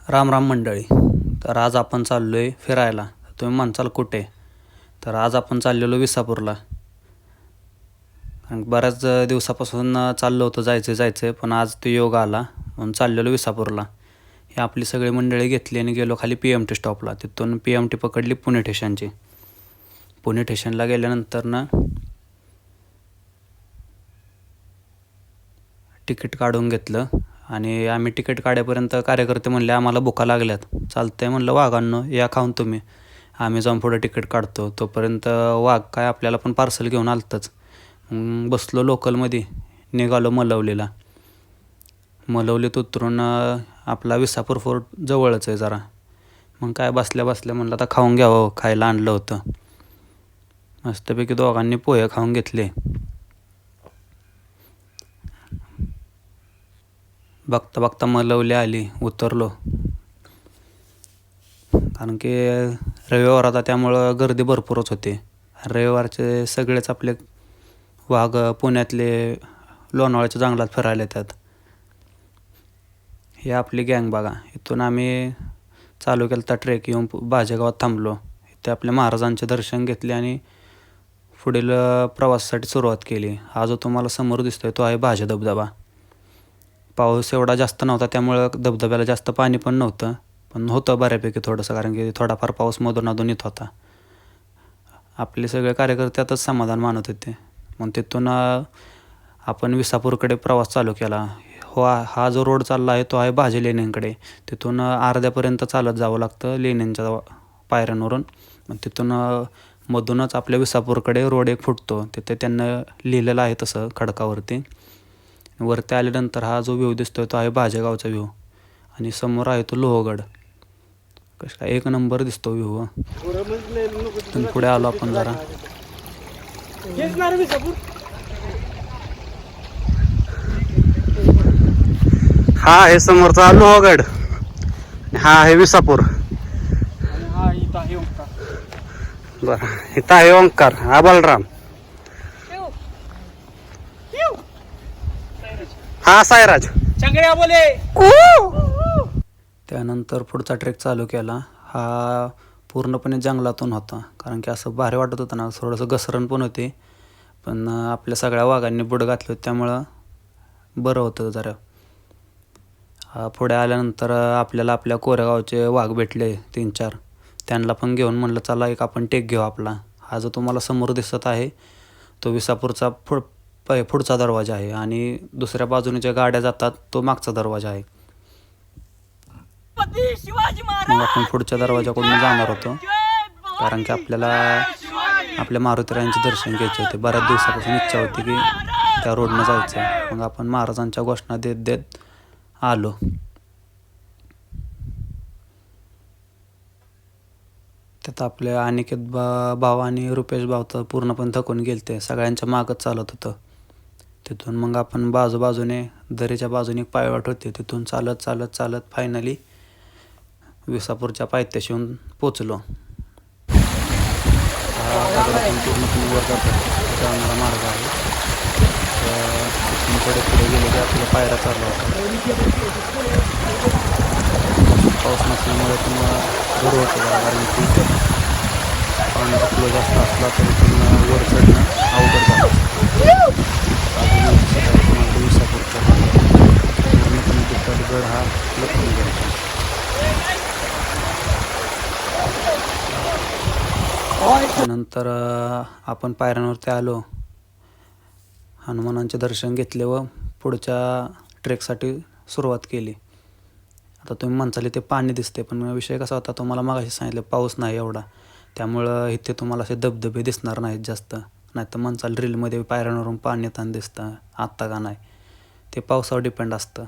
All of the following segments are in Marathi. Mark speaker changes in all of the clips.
Speaker 1: राम राम मंडळी. तर आज आपण चाललो आहे फिरायला. तुम्ही म्हणसाल कुठे? तर आज आपण चाललेलो विसापूरला. आणि बऱ्याच दिवसापासून चाललो होतं जायचं पण आज तो योग आला म्हणून चाललेलो विसापूरला. ही आपली सगळी मंडळी घेतली आणि गेलो खाली PMT स्टॉपला. तिथून PMT पकडली पुणे स्टेशनची. पुणे स्टेशनला गेल्यानंतर ना तिकीट काढून घेतलं आणि आम्ही तिकीट काढेपर्यंत कार्यकर्ते म्हणले आम्हाला भुका लागल्यात. चालतंय म्हणलं वाघांनो या खाऊन तुम्ही, आम्ही जाऊन पुढे तिकीट काढतो. तोपर्यंत वाघ काय आपल्याला पण पार्सल घेऊन आलतंच. बसलो लोकलमध्ये, निघालो मलवलीला. मलवलीत उतरून आपला विसापूर फोर्ट जवळच आहे जरा. मग काय बसल्या बसल्या म्हणलं आता खाऊन घ्यावं, खायला आणलं होतं. मस्तपैकी दोघांनी पोहे खाऊन घेतले. बघता बघता मलवली आली, उतरलो. कारण की रविवार होता त्यामुळं गर्दी भरपूरच होती. रविवारचे सगळेच आपले वाघ पुण्यातले लोणावळ्याच्या जंगलात फिरायला येतात. ही आपली गँग बघा. इथून आम्ही चालू केलं तर ट्रेक येऊन बाजेगावात थांबलो. इथे आपल्या महाराजांचे दर्शन घेतले आणि पुढील प्रवासासाठी सुरुवात केली. हा जो तुम्हाला समोर दिसतोय तो आहे बाजे धबधबा. पाऊस एवढा जास्त नव्हता त्यामुळं धबधब्याला जास्त पाणी पण नव्हतं, पण होतं बऱ्यापैकी थोडंसं, कारण की थोडाफार पाऊस मधून अधून येत होता. आपले सगळे कार्यकर्ते आताच समाधान मानत होते. मग तिथून आपण विसापूरकडे प्रवास चालू केला. हा जो रोड चालला आहे तो आहे भाजे लेण्यांकडे. तिथून अर्ध्यापर्यंत चालत जावं लागतं लेण्यांच्या पायऱ्यांवरून. मग तिथून मधूनच आपल्या विसापूरकडे रोड एक फुटतो. तिथे त्यांना लिहिलेलं आहे तसं खडकावरती. वरती आल्यानंतर हा जो व्ह्यू दिसतोय तो आहे भाजेगावचा व्ह्यू आणि समोर आहे तो लोहगड. कसं काय एक नंबर दिसतो व्ह्यू. तिथून पुढे आलो आपण जरा. हा आहे समोरचा लोहगड, हा आहे विसापूर. बरं, इथं आहे ओंकार, हा बलराम, हा सायराज. त्यानंतर पुढचा ट्रेक चालू केला. हा पूर्णपणे जंगलातून होता, कारण की असं भारी वाटत होतं ना. थोडंसं घसरण पण होते, पण आपल्या सगळ्या वाघांनी बुडं घातलं होतं त्यामुळं बरं होतं जरा. पुढे आल्यानंतर आपल्याला आपल्या कोरेगावचे वाघ भेटले 3-4. त्यांना पण घेऊन म्हणलं चला एक आपण टेक घेऊ आपला. हा जो तुम्हाला समोर दिसत आहे तो विसापूरचा पुढचा दरवाजा आहे आणि दुसऱ्या बाजूने ज्या गाड्या जातात तो मागचा दरवाजा आहे. मग आपण पुढच्या दरवाजाकडून जाणार होतो, कारण की आपल्याला आपल्या मारुतीरायांचे दर्शन घ्यायचे होते. बऱ्याच दिवसापासून इच्छा होती की त्या रोडनं जायचं. मग आपण महाराजांच्या घोषणा देत देत आलो. त्यात आपले अनिकेत भाव आणि रुपेश भाव तर पूर्णपणे थकून गेलते. सगळ्यांच्या मागच चालत होतं. तिथून मग आपण बाजूबाजूने दरीच्या बाजूने एक पायवाट होती, तिथून चालत चालत चालत फायनली विसापूरच्या पायथ्याशी येऊन पोचलो. पूर्णपणे वर जाणारा मार्ग आहे. तिथून पुढे गेले की आपल्या पायऱ्या चालला होता. पाऊस नसल्यामुळे पण बरं होतं जरा, कारण की पाण्याचा फ्लो जास्त असला तरी पण वर चढणं अवघड झालं. विसापूरचा पूर्णपणे दुप्पटगड हा लखनगड. त्यानंतर आपण पायऱ्यांवरती आलो, हनुमानांचे दर्शन घेतले व पुढच्या ट्रेकसाठी सुरुवात केली. आता तुम्ही म्हणसाल ते पाणी दिसते, पण विषय कसा होता तुम्हाला मागाशी सांगितलं, पाऊस नाही एवढा, त्यामुळं इथे तुम्हाला असे धबधबे दिसणार नाहीत जास्त. नाही तर म्हणसाल रीलमध्ये पायऱ्यांवरून पाणी येताना दिसतं, आत्ता का नाही, ते पावसावर डिपेंड असतं.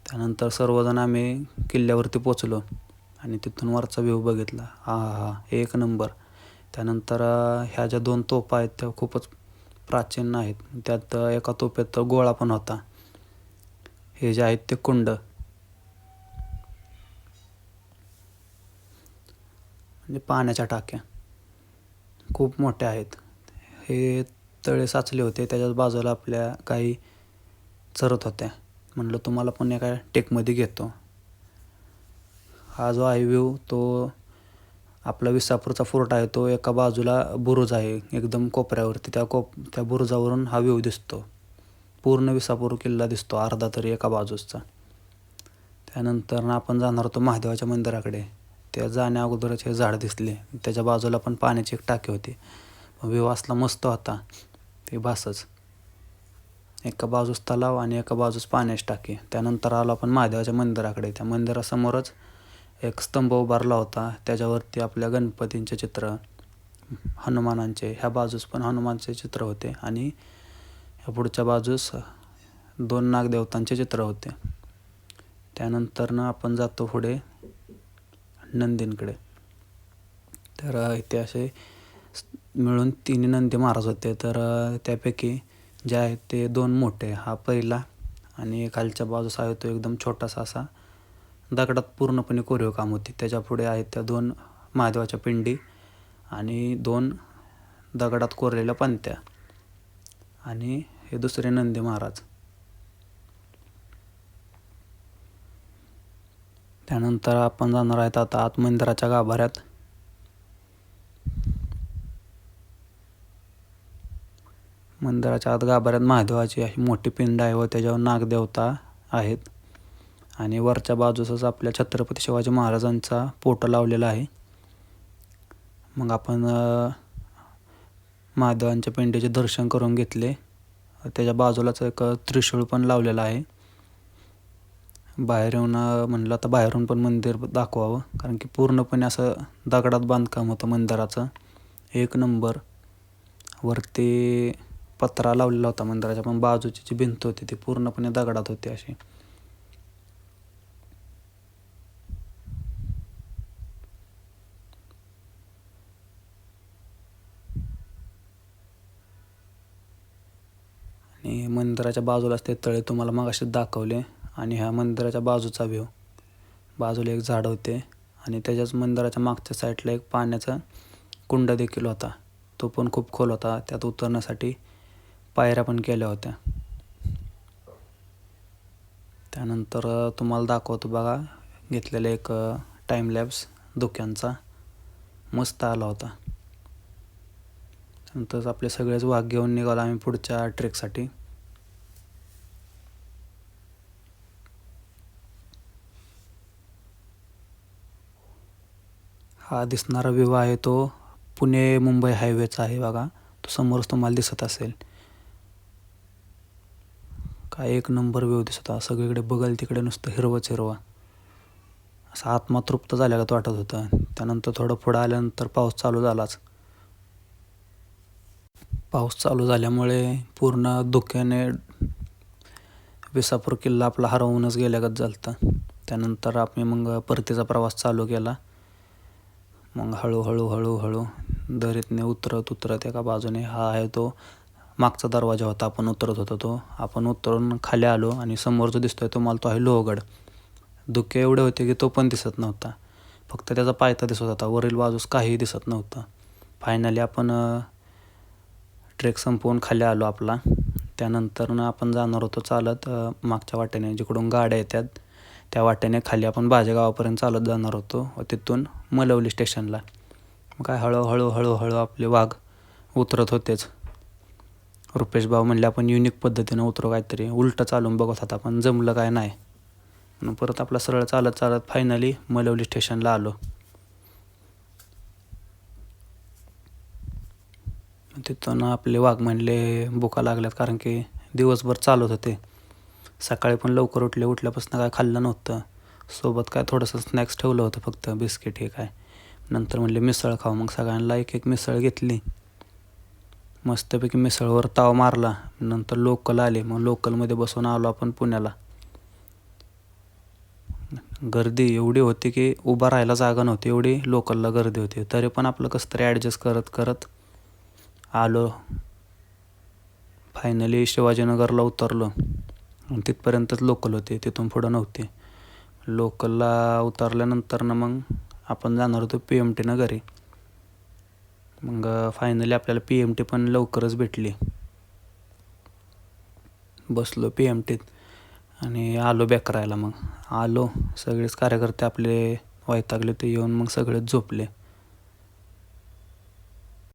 Speaker 1: त्यानंतर सर्वजण आम्ही किल्ल्यावरती पोचलो आणि तिथून वरचा व्ह्यू बघितला. हा एक नंबर. त्यानंतर ह्या ज्या 2 तोफा आहेत त्या खूपच प्राचीन आहेत. त्यात एका तोफेत गोळा पण होता. हे जे आहेत ते कुंड, म्हणजे पाण्याच्या टाक्या खूप मोठ्या आहेत. हे तळे साचले होते, त्याच्याच बाजूला आपल्या गाई चरत होत्या. म्हणलं तुम्हाला पण एका टेकमध्ये घेतो. हा जो आहे व्ह्यू तो आपला विसापूरचा फोर्ट आहे, तो एका बाजूला बुरुज आहे एकदम कोपऱ्यावरती. त्या बुरुजावरून हा व्ह्यू दिसतो. पूर्ण विसापूर किल्ला दिसतो अर्धा तरी एका बाजूचा. त्यानंतर आपण जाणार होतो महादेवाच्या मंदिराकडे. त्या जाण्या अगोदरच हे झाड दिसले. त्याच्या बाजूला पण पाण्याची एक टाकी होती. व्ह्यू असला मस्त होता ते बासच. एका बाजूस तलाव आणि एका बाजूस पाण्याची टाकी. त्यानंतर आलो आपण महादेवाच्या मंदिराकडे. त्या मंदिरासमोरच एक स्तंभ उभारला होता. त्याच्यावरती आपल्या गणपतींचे चित्र, हनुमानांचे, ह्या बाजूस पण हनुमानचे चित्र होते आणि ह्या पुढच्या बाजूस 2 नागदेवतांचे चित्र होते. त्यानंतर आपण जातो पुढे नंदींकडे. तर इथे असे मिळून 3 नंदी महाराज होते. तर त्यापैकी जे आहेत ते 2 मोठे, हा पहिला, आणि खालच्या बाजूस आहे तो एकदम छोटासा असा दगडात पूर्णपणे कोरीव काम होती. त्याच्या पुढे आहेत त्या 2 महादेवाच्या पिंडी आणि 2 दगडात कोरलेल्या पंत्या आणि हे दुसरे नंदी महाराज. त्यानंतर आपण जाणार आहेत आता आत मंदिराच्या गाभाऱ्यात. मंदिराच्या आत गाभाऱ्यात महादेवाची अशी मोठी पिंड आहे व त्याच्यावर नागदेवता आहेत आणि वरच्या बाजूसच आपल्या छत्रपती शिवाजी महाराजांचा फोटो लावलेला आहे. मग आपण महादेवांच्या पिंडीचे दर्शन करून घेतले. त्याच्या बाजूलाच एक त्रिशूळ पण लावलेला आहे. बाहेर येऊन म्हणलं आता बाहेरून पण मंदिर दाखवावं, कारण की पूर्णपणे असं दगडात बांधकाम होतं मंदिराचं. एक नंबर. वरती पत्रा लावलेला होता मंदिराच्या, पण बाजूची जी भिंत होती ती पूर्णपणे दगडात होती अशी. आणि मंदिराच्या बाजूलाच ते तळे तुम्हाला मगाशी दाखवले. आणि ह्या मंदिराच्या बाजूचा व्ह्यू. बाजूला एक झाड होते आणि त्याच्याच मंदिराच्या मागच्या साईडला एक पाण्याचा कुंड देखील होता. तो पण खूप खोल होता. त्यात उतरण्यासाठी पायऱ्या पण केल्या होत्या. त्यानंतर तुम्हाला दाखवतो बघा, घेतलेला एक टाईमलॅप्स धुक्यांचा, मस्त आला होता. त्यानंतर आपले सगळेच वाघ घेऊन निघालो आम्ही पुढच्या ट्रेकसाठी. हा दिसणारा व्ह्यू आहे तो पुणे मुंबई हायवेचा आहे बघा. तो समोरच तुम्हाला दिसत असेल. काय एक नंबर व्ह्यू दिसत होता. सगळीकडे बघल तिकडे नुसतं हिरवंच हिरवं. असं आत्मा तृप्त झाल्यागत वाटत होतं. त्यानंतर थोडं पुढं आल्यानंतर पाऊस चालू झालाच. पाऊस चालू झाल्यामुळे पूर्ण धुक्याने विसापूर किल्ला आपला हरवूनच गेल्यागत झालं. त्यानंतर आम्ही मग परतीचा प्रवास चालू केला. मग हळूहळू दरीतने उतरत एका बाजूने, हा आहे तो मागचा दरवाजा होता, आपण उतरत होतो तो. आपण उतरून खाली आलो आणि समोर जो दिसतोय तुम्हाला तो आहे लोहगड. धुके एवढे होते की तो पण दिसत नव्हता. फक्त त्याचा पायथा दिसत होता. वरील बाजूस काहीही दिसत नव्हतं. फायनली आपण ट्रेक संपवून खाली आलो आपला. त्यानंतर आपण जाणार होतो चालत मागच्या वाटेने, जिकडून गाड्या येतात त्या वाटेने खाली आपण बाजेगावापर्यंत चालत जाणार होतो व तिथून मलवली स्टेशनला. मग काय हळूहळू आपले वाघ उतरत होतेच. रुपेश भाऊ म्हणले आपण युनिक पद्धतीनं उतरू काहीतरी. उलटं चालून बघत होता पण जमलं काय नाही. म्हणून परत आपला सरळ चालत फायनली मलवली स्टेशनला आलो. तिथून आपले वाघ म्हणले भुका लागल्यात, कारण की दिवसभर चालत होते. सकाळी पण लवकर उठल्यापासून काय खाल्लं नव्हतं. सोबत काय थोडंसं स्नॅक्स ठेवलं होतं, फक्त बिस्किट हे काय. नंतर म्हणले मिसळ खाऊ. मग सगळ्यांना एक मिसळ घेतली. मस्तपैकी मिसळवर ताव मारला. नंतर लोकल आले. मग लोकलमध्ये बसून आलो आपण पुण्याला. गर्दी एवढी होती की उभा राहायला जागा नव्हती, एवढी लोकलला गर्दी होती. तरी पण आपलं कसं तरी ॲडजस्ट करत आलो. फायनली शिवाजीनगरला उतरलो. तिथपर्यंतच लोकल होते, तिथून पुढं नव्हते. लोकलला उतरल्यानंतर मग आपण जाणार होतो PMTनं घरी. मग फायनली आपल्याला PMT पण लवकरच भेटली. बसलो PMTत आणि आलो बॅक करायला. मग आलो, सगळेच कार्यकर्ते आपले वैतागले ते येऊन मग सगळेच झोपले.